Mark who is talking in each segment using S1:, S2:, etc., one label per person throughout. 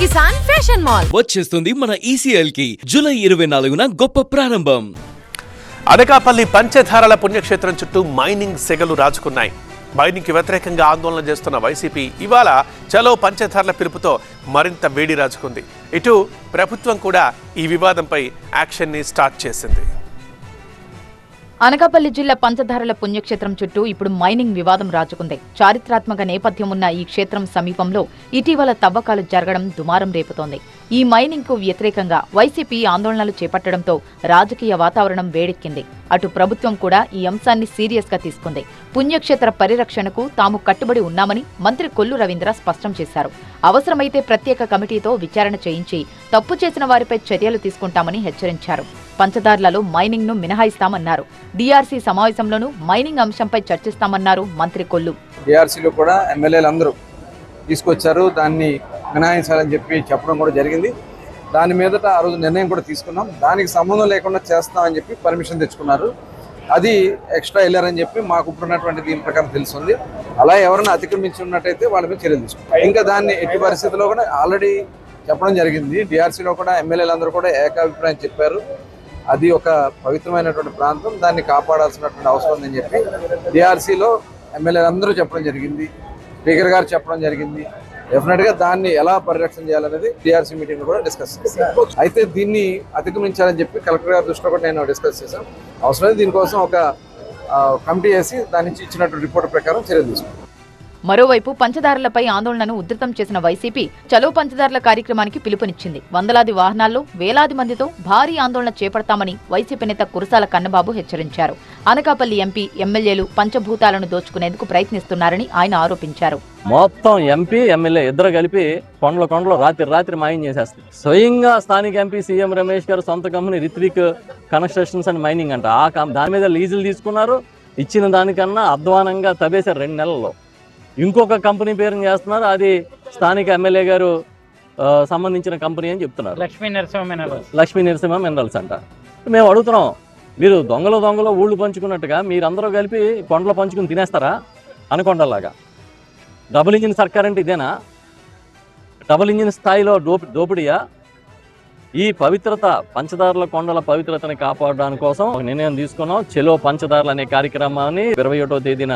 S1: Kisan fashion mall
S2: వచ్చేస్తుంది మన ECL కి జూలై 24న గొప్ప ప్రారంభం.
S3: అనకాపల్లి పంచధారల పుణ్యక్షేత్రం చుట్టూ మైనింగ్ సెగలు రాజుకున్నాయి. మైనింగ్ కి వ్యతిరేకంగా ఆందోళన చేస్తున్న వైసీపీ ఇవాళ చలో పంచధారల పిలుపుతో మరింత వేడి రాజుకుంది. ఇటు ప్రభుత్వం కూడా ఈ వివాదంపై యాక్షన్ ని స్టార్ట్ చేసింది.
S4: అనకాపల్లి జిల్లా పంచధారల పుణ్యక్షేత్రం చుట్టూ ఇప్పుడు మైనింగ్ వివాదం రాజుకుంది. చారిత్రాత్మక నేపథ్యం ఉన్న ఈ క్షేత్రం సమీపంలో ఇటీవల తవ్వకాలు జరగడం దుమారం రేపుతోంది. ఈ మైనింగ్ కు వ్యతిరేకంగా వైసీపీ ఆందోళనలు చేపట్టడంతో రాజకీయ వాతావరణం వేడెక్కింది. అటు ప్రభుత్వం కూడా ఈ అంశాన్ని సీరియస్ గా తీసుకుంది. పుణ్యక్షేత్ర పరిరక్షణకు తాము కట్టుబడి ఉన్నామని మంత్రి కొల్లు రవీంద్ర స్పష్టం చేశారు. అవసరమైతే ప్రత్యేక కమిటీతో విచారణ చేయించి తప్పు చేసిన వారిపై చర్యలు తీసుకుంటామని హెచ్చరించారు. పంచదార్లలో మైనింగ్ ను మినహాయిస్తామన్నారు. డిఆర్సీ సమావేశంలోనూ మైనింగ్ అంశంపై చర్చిస్తామన్నారు మంత్రి కొల్లు.
S5: డిఆర్సీలో కూడా ఎమ్మెల్యేలు అందరూ తీసుకొచ్చారు, దాన్ని మినహాయించాలని చెప్పడం కూడా జరిగింది. దాని మీదట ఆ రోజు నిర్ణయం కూడా తీసుకున్నాం. దానికి సంబంధం లేకుండా చేస్తామని చెప్పి పర్మిషన్ తెచ్చుకున్నారు. అది ఎక్స్ట్రా వెళ్ళారని చెప్పి మాకు ఇప్పుడున్నటువంటి దీని ప్రకారం తెలుస్తుంది. అలా ఎవరైనా అతిక్రమించి ఉన్నట్టయితే వాళ్ళ మీద చర్యలు తీసుకుంటాం. ఇంకా దాన్ని ఎట్టి పరిస్థితుల్లో కూడా ఆల్రెడీ చెప్పడం జరిగింది. డిఆర్సీలో కూడా ఎమ్మెల్యేలు అందరూ కూడా ఏకాభిప్రాయం చెప్పారు. అది ఒక పవిత్రమైనటువంటి ప్రాంతం, దాన్ని కాపాడాల్సినటువంటి అవసరం ఉందని చెప్పి డిఆర్సీలో ఎమ్మెల్యేలు అందరూ చెప్పడం జరిగింది. స్పీకర్ గారు చెప్పడం జరిగింది. డెఫినెట్గా దాన్ని ఎలా పరిరక్షణ చేయాలనేది డిఆర్సీ మీటింగ్లో కూడా డిస్కస్ చేశాను. అయితే దీన్ని అతిక్రమించాలని చెప్పి కలెక్టర్ గారి దృష్టిలో కూడా నేను డిస్కస్ చేశాను. అవసరమైతే దీనికోసం ఒక కమిటీ వేసి దాని నుంచి ఇచ్చినటువంటి రిపోర్ట్ ప్రకారం చర్యలు తీసుకుంటాం.
S4: మరోవైపు పంచదారులపై ఆందోళనను ఉధృతం చేసిన వైసీపీ చలో పంచదారుల కార్యక్రమానికి పిలుపునిచ్చింది. వందలాది వాహనాల్లో వేలాది మందితో భారీ ఆందోళన చేపడతామని వైసీపీ నేత కురసాల కన్నబాబు హెచ్చరించారు. అనకాపల్లి ఎంపీ ఎమ్మెల్యేలు పంచభూతాలను దోచుకునేందుకు ప్రయత్నిస్తున్నారని ఆయన ఆరోపించారు.
S6: మొత్తం ఎంపీ ఎమ్మెల్యే ఇద్దరు కలిపి కొండలు రాత్రి మాయం చేసేస్తారు. స్వయంగా స్థానిక ఎంపీ సీఎం రమేష్ గారు సొంత company Rithvik constructions and mining అంట. దాని మీద లీజులు తీసుకున్నారు. ఇచ్చిన దానికన్నా అధ్వానంగా తవ్వేశారు 2 నెలల్లో. ఇంకొక కంపెనీ పేరుని చేస్తున్నారు. అది స్థానిక ఎమ్మెల్యే గారు సంబంధించిన కంపెనీ అని చెప్తున్నారు. లక్ష్మీ నరసింహ మినరల్స్ అంట. మేము అడుగుతున్నాం, మీరు దొంగలు ఊళ్ళు పంచుకున్నట్టుగా మీరందరూ కలిపి కొండలు పంచుకుని తినేస్తారా? అనకొండలాగా డబుల్ ఇంజిన్ సర్కార్ అంటే ఇదేనా? డబుల్ ఇంజిన్ స్థాయిలో దోపిడీయా? ఈ పవిత్రత పంచదారుల కొండల పవిత్రతని కాపాడడానికి కోసం ఒక నిర్ణయం తీసుకున్నాం. చెలో పంచదారులు అనే కార్యక్రమాన్ని 21వ తేదీన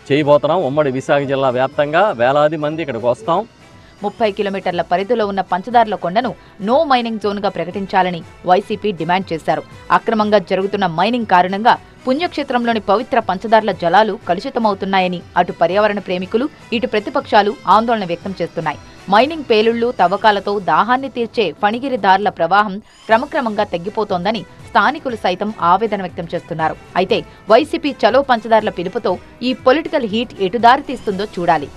S6: చేయబోతున్నాం. ఉమ్మడి విశాఖ జిల్లా వ్యాప్తంగా వేలాది మంది ఇక్కడికి వస్తాం.
S4: 30 కిలోమీటర్ల పరిధిలో ఉన్న పంచదారుల కొండను నో మైనింగ్ జోన్ గా ప్రకటించాలని వైసీపీ డిమాండ్ చేశారు. అక్రమంగా జరుగుతున్న మైనింగ్ కారణంగా పుణ్యక్షేత్రంలోని పవిత్ర పంచదారుల జలాలు కలుషితమవుతున్నాయని అటు పర్యావరణ ప్రేమికులు, ఇటు ప్రతిపక్షాలు ఆందోళన వ్యక్తం చేస్తున్నాయి. మైనింగ్ పేలుళ్లు, తవ్వకాలతో దాహాన్ని తీర్చే ఫణిగిరిదారుల ప్రవాహం క్రమక్రమంగా తగ్గిపోతోందని స్థానికులు సైతం ఆవేదన వ్యక్తం చేస్తున్నారు. అయితే వైసీపీ చలో పంచదారుల పిలుపుతో ఈ పొలిటికల్ హీట్ ఎటు దారి తీస్తుందో చూడాలి.